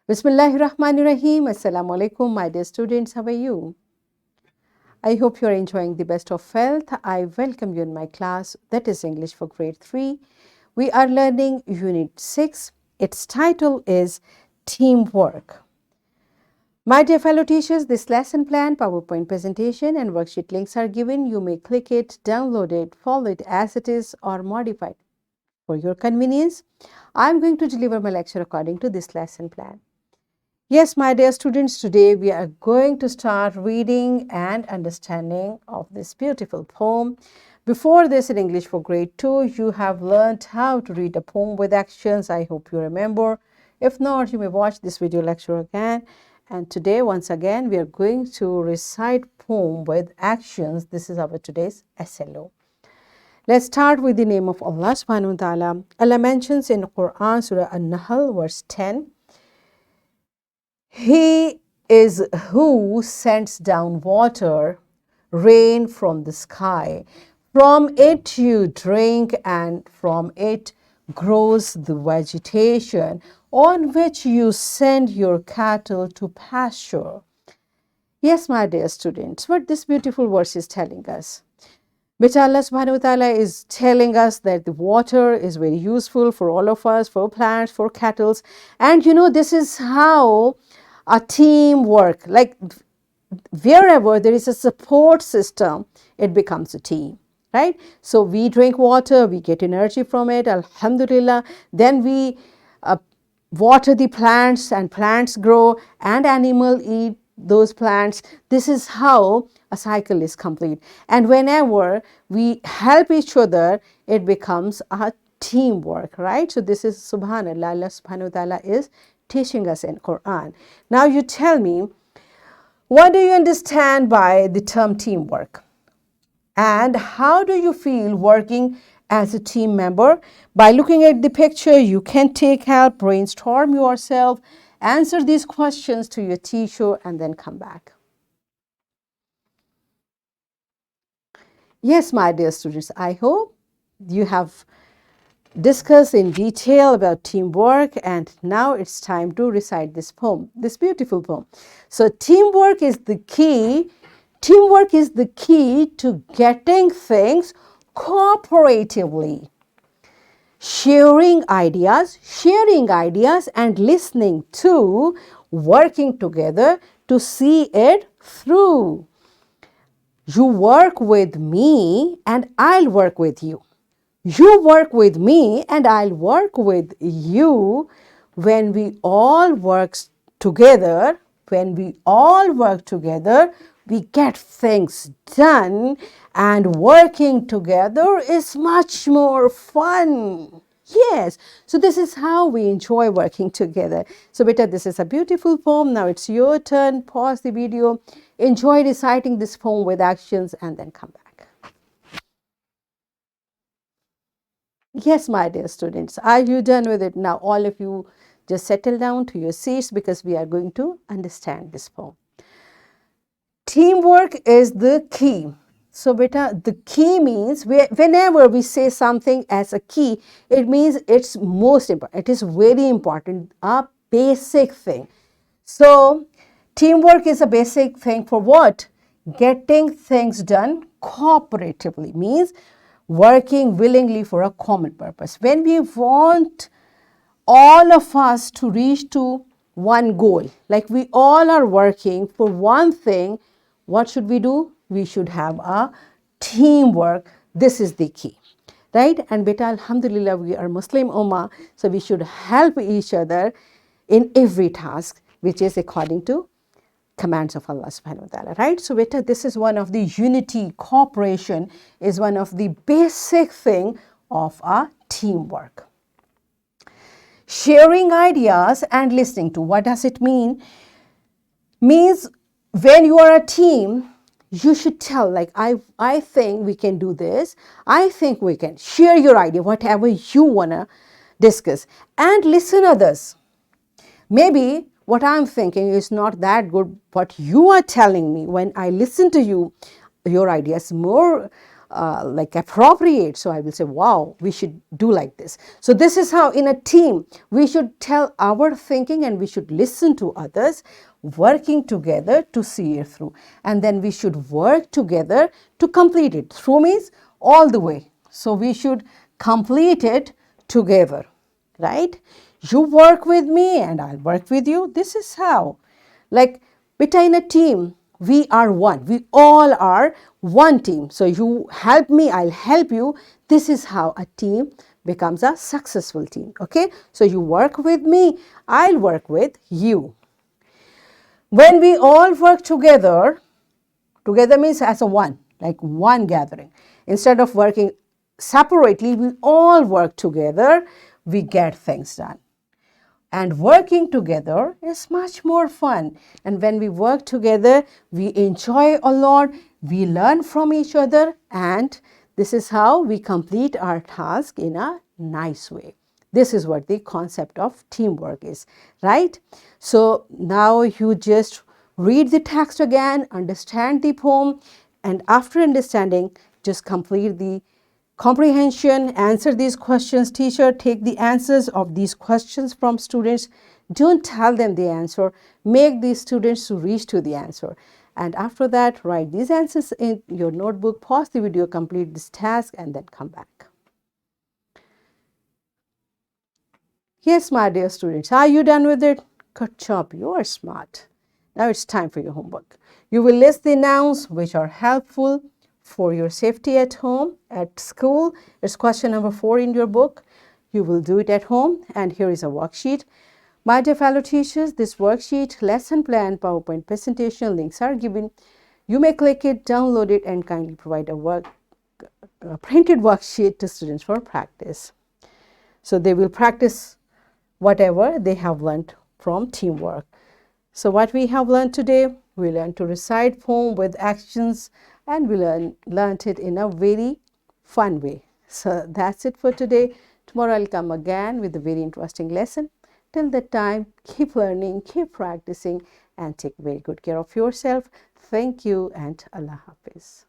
Bismillahirrahmanirrahim. Assalamu alaikum, my dear students. How are you? I hope you are enjoying the best of health. I welcome you in my class, that is English for grade 3. We are learning Unit 6. Its title is Teamwork. My dear fellow teachers, this lesson plan, PowerPoint presentation and worksheet links are given. You may click it, download it, follow it as it is or modify it for your convenience. I am going to deliver my lecture according to this lesson plan. Yes, my dear students, today we are going to start reading and understanding of this beautiful poem. Before this, in English for grade 2, you have learned how to read a poem with actions. I hope you remember. If not, you may watch this video lecture again. And today, once again, we are going to recite poem with actions. This is our today's SLO. Let's start with the name of Allah subhanahu wa ta'ala. Allah mentions in Quran, Surah An-Nahl, verse 10, He is who sends down water, rain from the sky. From it you drink, and from it grows the vegetation on which you send your cattle to pasture. Yes, my dear students, what this beautiful verse is telling us. Which Allah subhanahu wa ta'ala is telling us that the water is very useful for all of us, for plants, for cattle. And this is how a team work. Like wherever there is a support system, it becomes a team, right? So we drink water, we get energy from it, alhamdulillah. Then we water the plants and plants grow and animal eat those plants. This is how a cycle is complete. And whenever we help each other, it becomes a teamwork, right? So this is subhanallah, Allah subhanahu wa ta'ala is teaching us in Quran. Now you tell me, what do you understand by the term teamwork? And how do you feel working as a team member? By looking at the picture, you can take help, brainstorm yourself, answer these questions to your teacher, and then come back. Yes, my dear students, I hope you have discussed in detail about teamwork, and now it's time to recite this poem, this beautiful poem. So teamwork is the key. Teamwork is the key to getting things cooperatively. Sharing ideas and listening to, working together to see it through. You work with me and I'll work with you. You work with me and I'll work with you. When we all work together, we get things done, and working together is much more fun. Yes, so this is how we enjoy working together. So beta, this is a beautiful poem. Now it's your turn. Pause the video. Enjoy reciting this poem with actions and then come back. Yes, my dear students, are you done with it? Now all of you just settle down to your seats because we are going to understand this poem. Teamwork is the key. So beta, the key means whenever we say something as a key, it means it's most important. It is very important, a basic thing. So teamwork is a basic thing for what? Getting things done cooperatively, means working willingly for a common purpose. When we want all of us to reach to one goal, like we all are working for one thing, what should we do? We should have a teamwork. This is the key, right? And beta, alhamdulillah, we are Muslim Ummah, so we should help each other in every task, which is according to commands of Allah subhanahu wa ta'ala, right? So beta, this is one of the unity, cooperation is one of the basic thing of our teamwork. Sharing ideas and listening to, what does it mean? Means when you are a team, you should tell, like, I think we can do this. I think we can. Share your idea, whatever you want to discuss, and listen others. Maybe what I'm thinking is not that good, what you are telling me. When I listen to you, your idea is more like appropriate. So I will say, wow, we should do like this. So this is how in a team we should tell our thinking and we should listen to others, working together to see it through. And then we should work together to complete it. Through means all the way. So we should complete it together, right? You work with me and I'll work with you. This is how. Like between a team, we are one. We all are one team. So you help me, I'll help you. This is how a team becomes a successful team. Okay. So you work with me, I'll work with you. When we all work together, together means as a one, like one gathering. Instead of working separately, we all work together, we get things done. And working together is much more fun. And when we work together, we enjoy a lot, we learn from each other, and this is how we complete our task in a nice way. This is what the concept of teamwork is, right? So now you just read the text again, understand the poem, and after understanding, just complete the comprehension, answer these questions. Teacher, take the answers of these questions from students. Don't tell them the answer. Make these students to reach to the answer. And after that, write these answers in your notebook, pause the video, complete this task, and then come back. Yes, my dear students, are you done with it? Good job, you are smart. Now it's time for your homework. You will list the nouns which are helpful for your safety at home, at school. It's question number 4 in your book. You will do it at home, and here is a worksheet. My dear fellow teachers, this worksheet, lesson plan, PowerPoint presentation links are given. You may click it, download it, and kindly provide a printed worksheet to students for practice. So they will practice whatever they have learned from teamwork. So what we have learned today, we learned to recite poem with actions, and we learned it in a very fun way. So that's it for today. Tomorrow I'll come again with a very interesting lesson. Till that time, keep learning, keep practicing, and take very good care of yourself. Thank you, and Allah Hafiz.